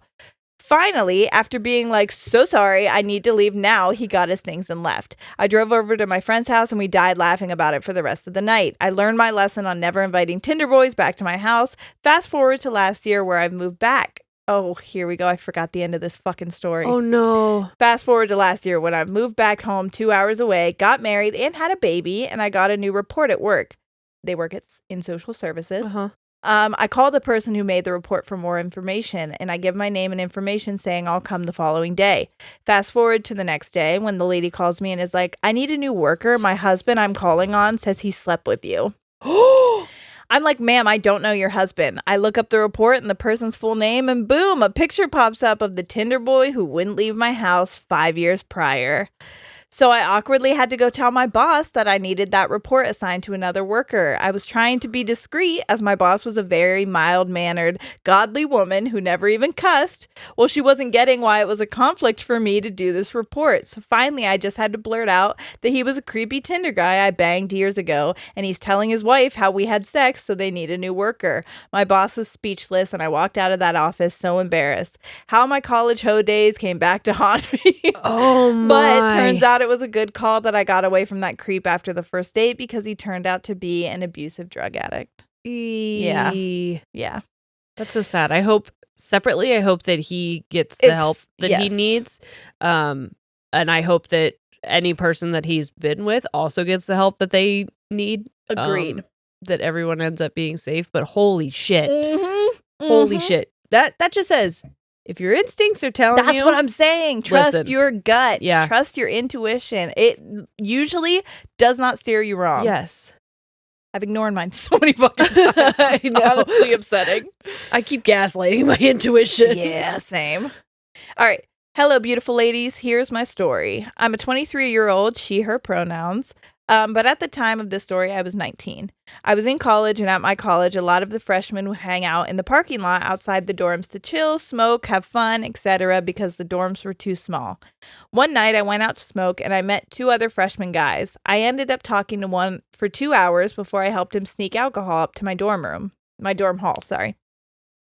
Finally, after being like, so sorry, I need to leave now, he got his things and left. I drove over to my friend's house and we died laughing about it for the rest of the night. I learned my lesson on never inviting Tinder boys back to my house. Fast forward to last year where I've moved back. Oh, here we go. I forgot the end of this fucking story. Oh, no. Fast forward to last year when I moved back home 2 hours away, got married and had a baby, and I got a new report at work. They work in social services. Uh-huh. I called the person who made the report for more information, and I give my name and information saying I'll come the following day. Fast forward to the next day when the lady calls me and is like, I need a new worker. My husband I'm calling on says he slept with you. I'm like, ma'am, I don't know your husband. I look up the report and the person's full name, and boom, a picture pops up of the Tinder boy who wouldn't leave my house 5 years prior. So I awkwardly had to go tell my boss that I needed that report assigned to another worker. I was trying to be discreet as my boss was a very mild-mannered, godly woman who never even cussed. Well, she wasn't getting why it was a conflict for me to do this report. So finally, I just had to blurt out that he was a creepy Tinder guy I banged years ago, and he's telling his wife how we had sex, so they need a new worker. My boss was speechless, and I walked out of that office so embarrassed. How my college hoe days came back to haunt me. Oh, my. But turns out it was a good call that I got away from that creep after the first date because he turned out to be an abusive drug addict. Yeah. That's so sad. I hope that he gets the help that he needs. And I hope that any person that he's been with also gets the help that they need. Agreed. That everyone ends up being safe. But holy shit. Holy shit. That just says, if your instincts are telling you. That's what I'm saying. Trust your gut. Yeah. Trust your intuition. It usually does not steer you wrong. Yes. I've ignored mine so many fucking times. I know. Honestly upsetting. I keep gaslighting my intuition. Yeah, same. All right. Hello, beautiful ladies. Here's my story. I'm a 23-year-old, she, her pronouns. But at the time of this story, I was 19. I was in college, and at my college, a lot of the freshmen would hang out in the parking lot outside the dorms to chill, smoke, have fun, etc. because the dorms were too small. One night, I went out to smoke, and I met two other freshman guys. I ended up talking to one for 2 hours before I helped him sneak alcohol up to my dorm hall.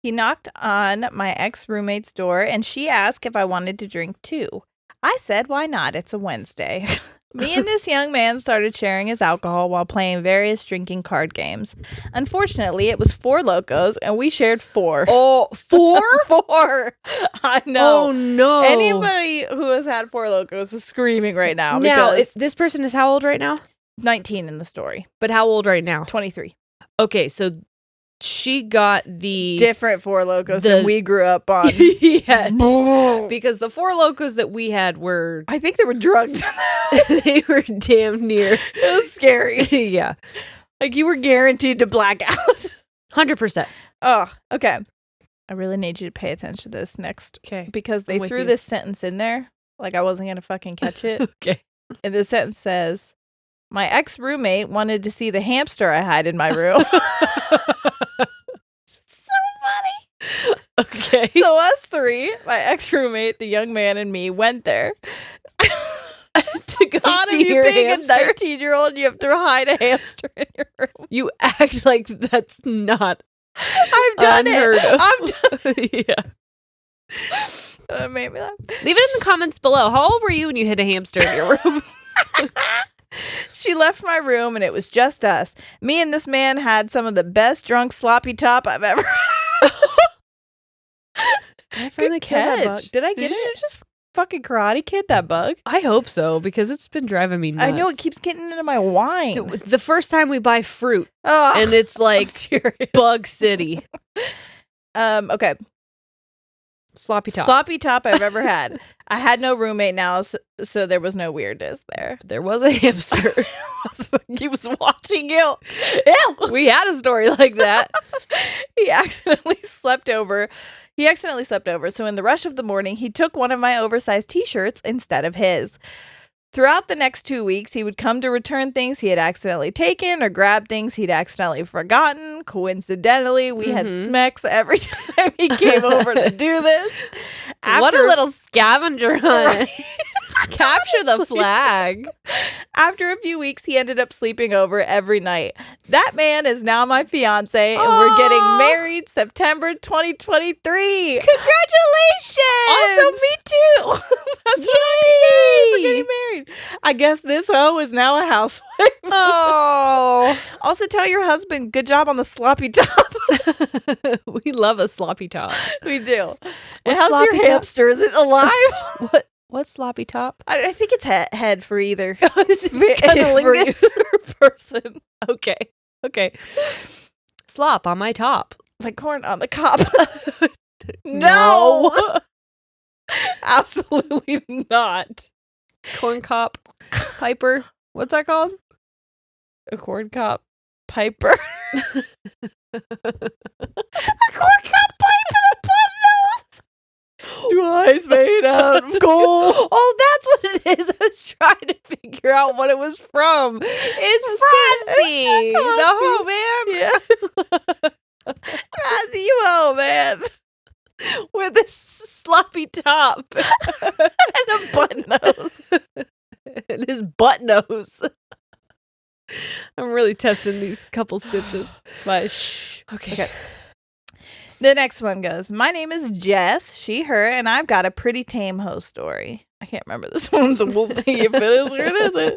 He knocked on my ex-roommate's door, and she asked if I wanted to drink too. I said, why not? It's a Wednesday. Me and this young man started sharing his alcohol while playing various drinking card games. Unfortunately, it was 4 Locos, and we shared 4. Oh, 4? 4. I know. Oh, no. Anybody who has had 4 Locos is screaming right now. Now, this person is how old right now? 19 in the story. But how old right now? 23. Okay, so she got the different 4 Locos than we grew up on. Yes. Because the 4 Locos that we had were, I think there were drugs in them. They were damn near. It was scary. Yeah. Like you were guaranteed to black out. 100%. Oh, okay. I really need you to pay attention to this next. Okay. Because they threw this sentence in there. Like I wasn't going to fucking catch it. Okay. And the sentence says, my ex-roommate wanted to see the hamster I had in my room. So funny. Okay. So us 3, my ex-roommate, the young man, and me went there. To go see your hamster. Being a 19-year-old, you have to hide a hamster in your room. You act like that's not I've done it. I've done it. Yeah. That made me laugh. Leave it in the comments below. How old were you when you hid a hamster in your room? She left my room and it was just us. Me and this man had some of the best drunk sloppy top I've ever had. Did I finally catch that bug? Did I get it? Just fucking Karate Kid, that bug? I hope so, because it's been driving me nuts. I know, it keeps getting into my wine. So, the first time we buy fruit, and it's like Bug City. Okay. Sloppy top. Sloppy top I've ever had. I had no roommate now, so there was no weirdness there. There was a hamster. He was watching you. Ew. We had a story like that. He accidentally slept over. So in the rush of the morning, he took one of my oversized t-shirts instead of his. Throughout the next 2 weeks, he would come to return things he had accidentally taken or grab things he'd accidentally forgotten. Coincidentally, we had smecks every time he came over to do this. What a little scavenger hunt. Capture the flag. After a few weeks, he ended up sleeping over every night. That man is now my fiance, and we're getting married September 2023. Congratulations! Also, me too. That's what I'm for getting married. I guess this hoe is now a housewife. Oh. Also, tell your husband, good job on the sloppy top. We love a sloppy top. We do. And how's your hamster? Is it alive? What's sloppy top? I think it's head for either. For either person. Okay. Slop on my top. Like corn on the cob. No. Absolutely not. Corn cop piper. What's that called? A corn cop piper. A corn cop piper. Eyes made out of gold. Oh, that's what it is. I was trying to figure out what it was from. It's Frosty. The hoe, man. Yeah. Frosty, you hoe, man. With this sloppy top. And a butt nose. And his butt nose. I'm really testing these couple stitches. Okay. The next one goes, my name is Jess, she, her, and I've got a pretty tame hoe story. I can't remember this one, so we'll see if it is or it isn't.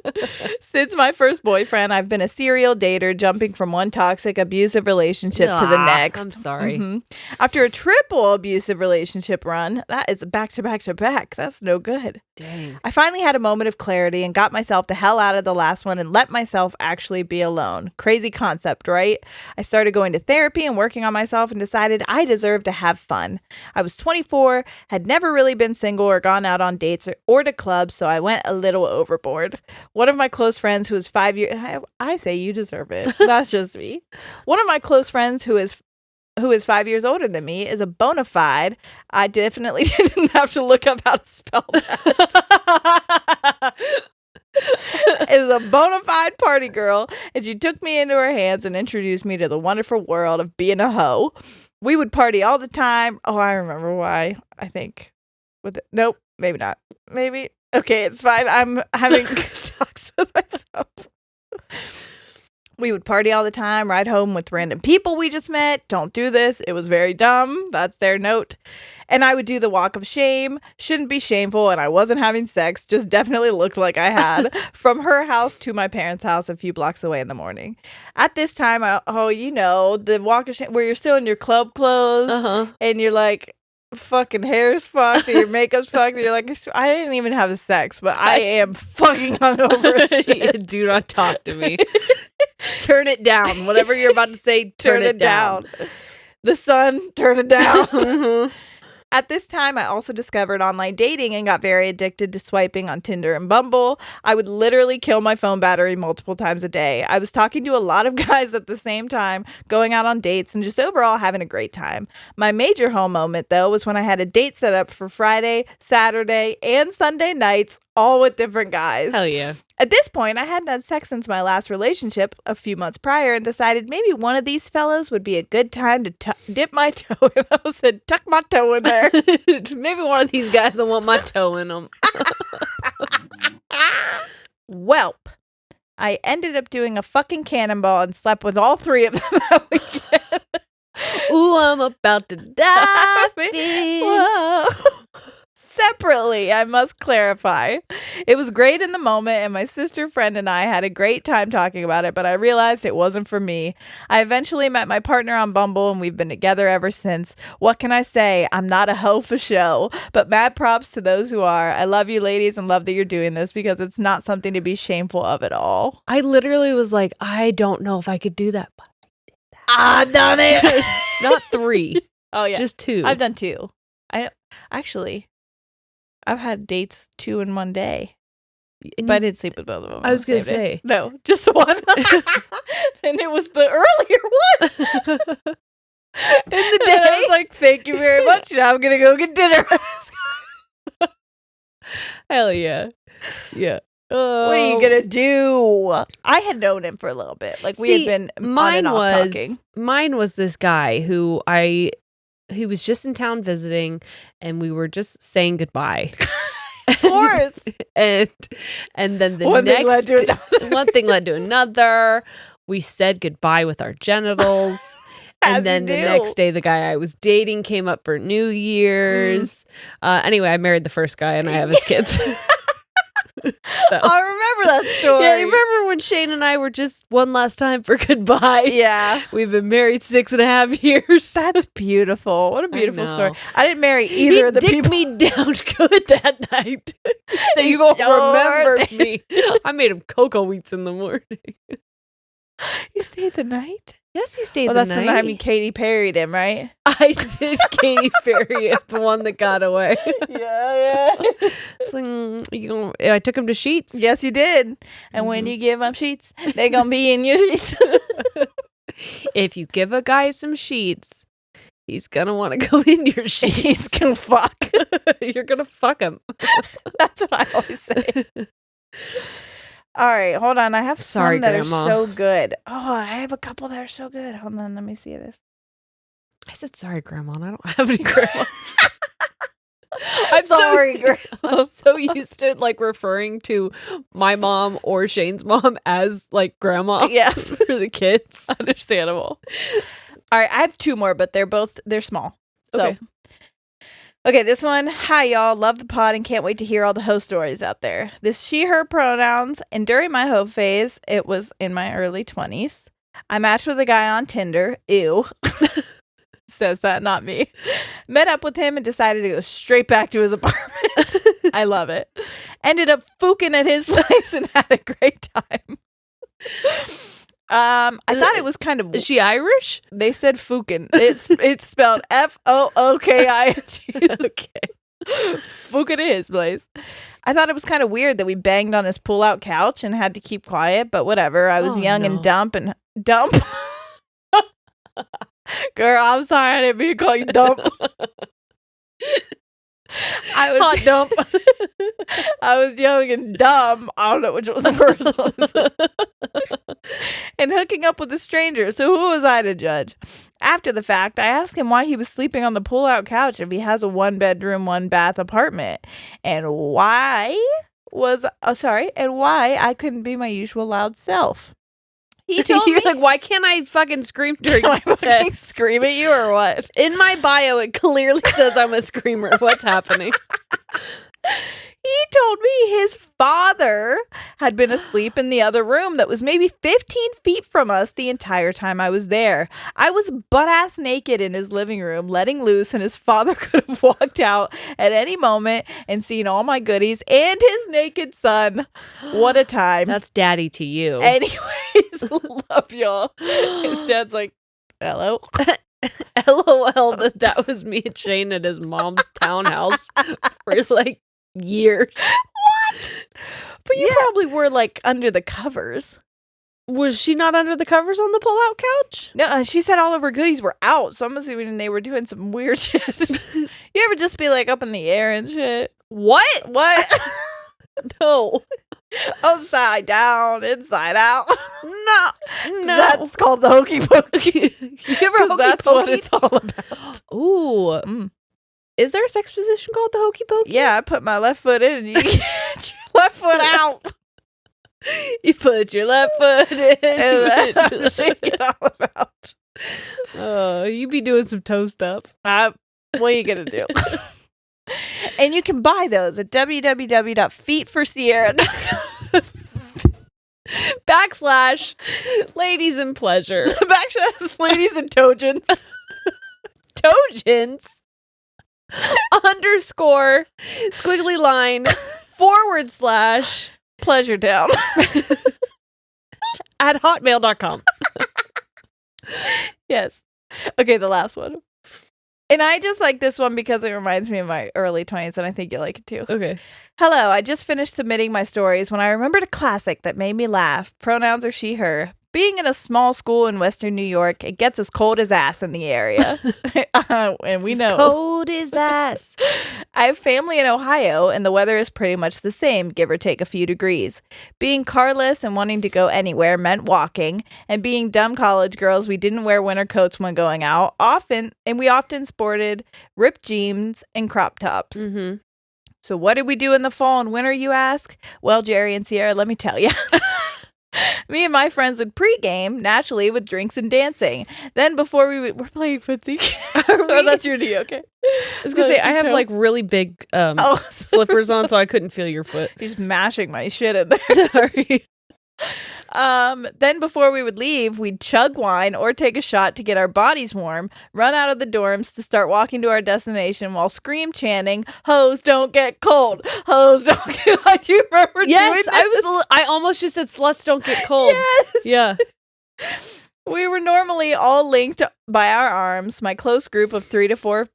Since my first boyfriend, I've been a serial dater, jumping from one toxic, abusive relationship to the next. I'm sorry. After a triple abusive relationship run, that is back to back to back. That's no good. Dang. I finally had a moment of clarity and got myself the hell out of the last one and let myself actually be alone. Crazy concept, right? I started going to therapy and working on myself and decided I deserved to have fun. I was 24, had never really been single or gone out on dates or to clubs, so I went a little overboard. One of my close friends who is 5 years... I say you deserve it. That's just me. One of my close friends who is 5 years older than me is a bona fide. I definitely didn't have to look up how to spell that. Is a bona fide party girl, and she took me into her hands and introduced me to the wonderful world of being a hoe. We would party all the time. Oh, I remember why. I think. Nope, maybe not. Maybe. Okay, it's fine. I'm having talks with myself. We would party all the time, ride home with random people we just met. Don't do this. It was very dumb. That's their note. And I would do the walk of shame. Shouldn't be shameful, and I wasn't having sex. Just definitely looked like I had. From her house to my parents' house a few blocks away in the morning. At this time, the walk of shame where you're still in your club clothes and you're like, fucking hair's fucked or your makeup's fucked and you're like, I didn't even have sex, but I am fucking hungover as shit. Do not talk to me. Turn it down. Whatever you're about to say, turn it down. The sun, turn it down. At this time, I also discovered online dating and got very addicted to swiping on Tinder and Bumble. I would literally kill my phone battery multiple times a day. I was talking to a lot of guys at the same time, going out on dates, and just overall having a great time. My major home moment, though, was when I had a date set up for Friday, Saturday, and Sunday nights, all with different guys. Hell yeah. At this point, I hadn't had sex since my last relationship a few months prior and decided maybe one of these fellows would be a good time to dip my toe in. I said, tuck my toe in there. Maybe one of these guys will want my toe in them. Welp. I ended up doing a fucking cannonball and slept with all three of them that weekend. Ooh, I'm about to die. Whoa. separately, I must clarify. It was great in the moment, and my sister friend and I had a great time talking about it, but I realized it wasn't for me. I eventually met my partner on Bumble, and we've been together ever since. What can I say? I'm not a hoe for show, but mad props to those who are. I love you ladies and love that you're doing this because it's not something to be shameful of at all. I literally was like, I don't know if I could do that, but I've done it. Not 3. Oh yeah, just 2. I've done 2. I've had dates 2 in one day, but I didn't sleep with both of them. I was gonna say no, just one. And it was the earlier one in the day. And I was like, "Thank you very much. Now I'm gonna go get dinner." Hell yeah, yeah. What are you gonna do? I had known him for a little bit. Like we had been on and off talking. Mine was this guy who he was just in town visiting, and we were just saying goodbye. Of course. and then the one thing led to another. We said goodbye with our genitals. And then the next day, the guy I was dating came up for New Year's. Anyway, I married the first guy, and I have his kids. So. I remember that story. Yeah, you remember when Shane and I were just one last time for goodbye? Yeah. We've been married 6.5 years. That's beautiful. What a beautiful story. I didn't marry either of the people. He dicked me down good that night. So you gonna remember me. I made him cocoa wheats in the morning. He stayed the night? Yes, he stayed the night. That's the time you Katy Perry'd him, right? I did Katy Perry him, the one that got away. Yeah. It's like, I took him to Sheets. Yes, you did. And when you give them sheets, they're going to be in your sheets. If you give a guy some sheets, he's going to want to go in your sheets. He's going to fuck. You're going to fuck him. That's what I always say. All right, hold on. I have some that Grandma. Are so good. Oh, I have a couple that are so good. Hold on, let me see this. I said sorry, Grandma. I don't have any grandmas. I'm sorry, Grandma. I'm so used to like referring to my mom or Shane's mom as like grandma. Yes, for the kids. Understandable. All right, I have 2 more, but they're small. So. Okay, this one. Hi, y'all. Love the pod and can't wait to hear all the hoe stories out there. This she, her pronouns. And during my hoe phase, it was in my early 20s. I matched with a guy on Tinder. Ew. Says that, not me. Met up with him and decided to go straight back to his apartment. I love it. Ended up fooking at his place and had a great time. I thought it was kind of. Is she Irish? They said Fukin. It's spelled Fooking. Okay. Fukin his place. I thought it was kind of weird that we banged on his pull-out couch and had to keep quiet, but whatever. I was young and dumb. Girl, I'm sorry. I didn't mean to call you dumb. I was hot dump. I was young and dumb. I don't know which was worse. And hooking up with a stranger. So who was I to judge? After the fact, I asked him why he was sleeping on the pull-out couch if he has a 1-bedroom, 1-bath apartment, and why I couldn't be my usual loud self. He told me, like, why can't I fucking scream during sex? I fucking scream at you or what? In my bio, it clearly says I'm a screamer. What's happening? He told me his father had been asleep in the other room that was maybe 15 feet from us the entire time I was there. I was butt-ass naked in his living room, letting loose, and his father could have walked out at any moment and seen all my goodies and his naked son. What a time. That's daddy to you. Anyways, love y'all. His dad's like, hello? LOL, that was me and Shane at his mom's townhouse for like years. What? But you probably were like under the covers. Was she not under the covers on the pull-out couch? No, she said all of her goodies were out, so I'm assuming they were doing some weird shit. You ever just be like up in the air and shit? What? No. Upside down, inside out. No. That's called the hokey pokey. You ever hokey That's pokey? What it's all about. Ooh. Is there a sex position called the hokey pokey? Yeah, I put my left foot in and you get your left foot out. You put your left foot in. And then shake it all about. Oh, you be doing some toe stuff. What are you going to do? And you can buy those at www.feetforciara.com/ ladies and pleasure. / ladies and Tojans. Tojans _ squiggly line / pleasure down at hotmail.com. Yes. Okay, the last one. And I just like this one because it reminds me of my early 20s, and I think you'll like it too. Okay. Hello, I just finished submitting my stories when I remembered a classic that made me laugh. Pronouns are she, her. Being in a small school in Western New York, it gets as cold as ass in the area. And we know. Cold as ass. I have family in Ohio, and the weather is pretty much the same, give or take a few degrees. Being carless and wanting to go anywhere meant walking, and being dumb college girls, we didn't wear winter coats when going out, we often sported ripped jeans and crop tops. Mm-hmm. So what did we do in the fall and winter, you ask? Well, Jeri and Ciara, let me tell you. Me and my friends would pregame, naturally, with drinks and dancing. Then before we're playing footsie. Oh, that's your knee, okay. I was going to say, I have like really big slippers on, so I couldn't feel your foot. You're just mashing my shit in there. Sorry. Then before we would leave, we'd chug wine or take a shot to get our bodies warm, run out of the dorms to start walking to our destination while scream chanting, "Hoes don't get cold. Hoes don't get cold." Do you remember doing this? I almost just said sluts don't get cold. Yes. Yeah. We were normally all linked by our arms, my close group of 3 to 4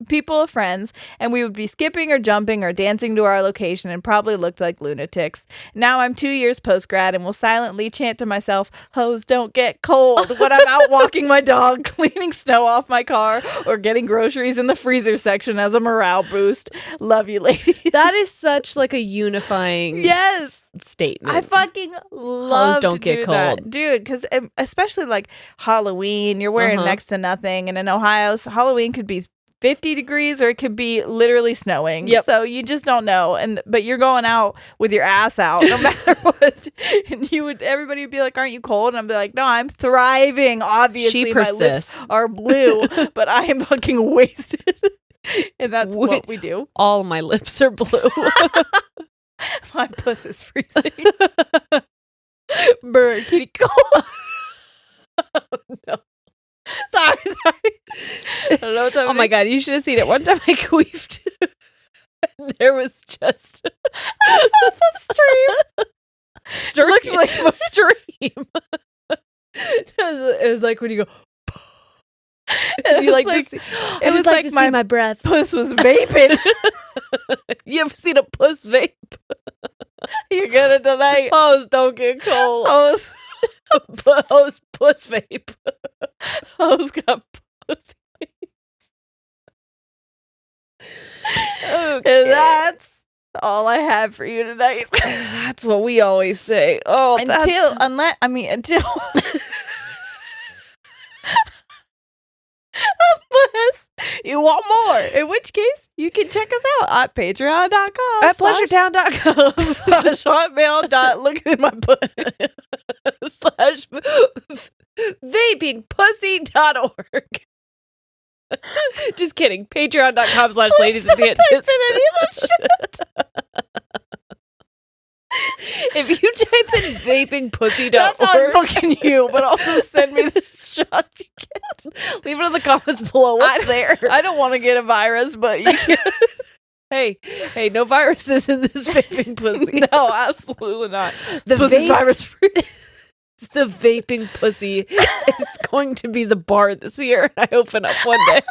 people of friends, and we would be skipping or jumping or dancing to our location and probably looked like lunatics. Now I'm 2 years post-grad and will silently chant to myself, "Hoes don't get cold," when I'm out walking my dog, cleaning snow off my car, or getting groceries in the freezer section as a morale boost. Love you, ladies. That is such like a unifying statement. I fucking love Hoes don't get cold. that. Dude, because especially like Halloween, you're wearing next to nothing, and in Ohio, Halloween could be 50 degrees or it could be literally snowing. Yep. So you just don't know. But you're going out with your ass out no matter what. And everybody would be like, "Aren't you cold?" And I'd be like, "No, I'm thriving. Obviously, She my persists. lips are blue, but I am fucking wasted." And that's what we do. All my lips are blue. My puss is freezing. Bird kitty cold. Oh, no. Sorry. Oh my god, you should have seen it. One time I queefed. There was just a stream. Looks like a stream. It was like when you go. It was like my breath. Puss was vaping. You ever seen a puss vape? You're gonna tonight. Hoes don't get cold. Hoes puss vape. Hoes got pussy. Okay. And that's all I have for you tonight. That's what we always say. Oh, until unless you want more, in which case you can check us out at patreon.com at pleasuretown.com /hotmail. Look at my pussy /vapingpussy.org. Just kidding. Patreon.com /ladies and tangents. If you type in vapingpussy.org, that's not fucking you, but also send me the shots you get. Leave it in the comments below. What's there? I don't want to get a virus, but you can. Hey, no viruses in this vaping pussy. No, absolutely not. The pussy's virus free. The vaping pussy is going to be the bar this year, and I open up one day.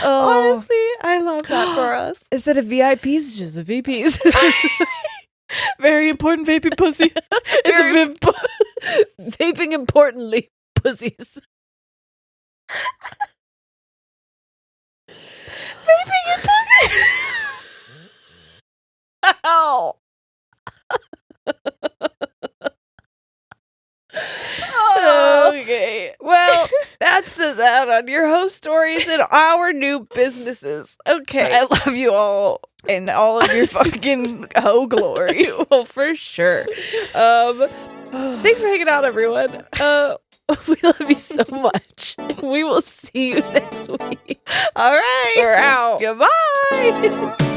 Honestly, I love that for us. Instead of VIPs, it's just a VPs. Very important vaping pussy. It's vaping importantly pussies. Vaping and pussy. Ow. Okay. Well, that's that on your host stories and our new businesses. Okay. I love you all in all of your fucking glory. Well, for sure. Thanks for hanging out, everyone. We love you so much. We will see you next week. All right. We're out. Goodbye.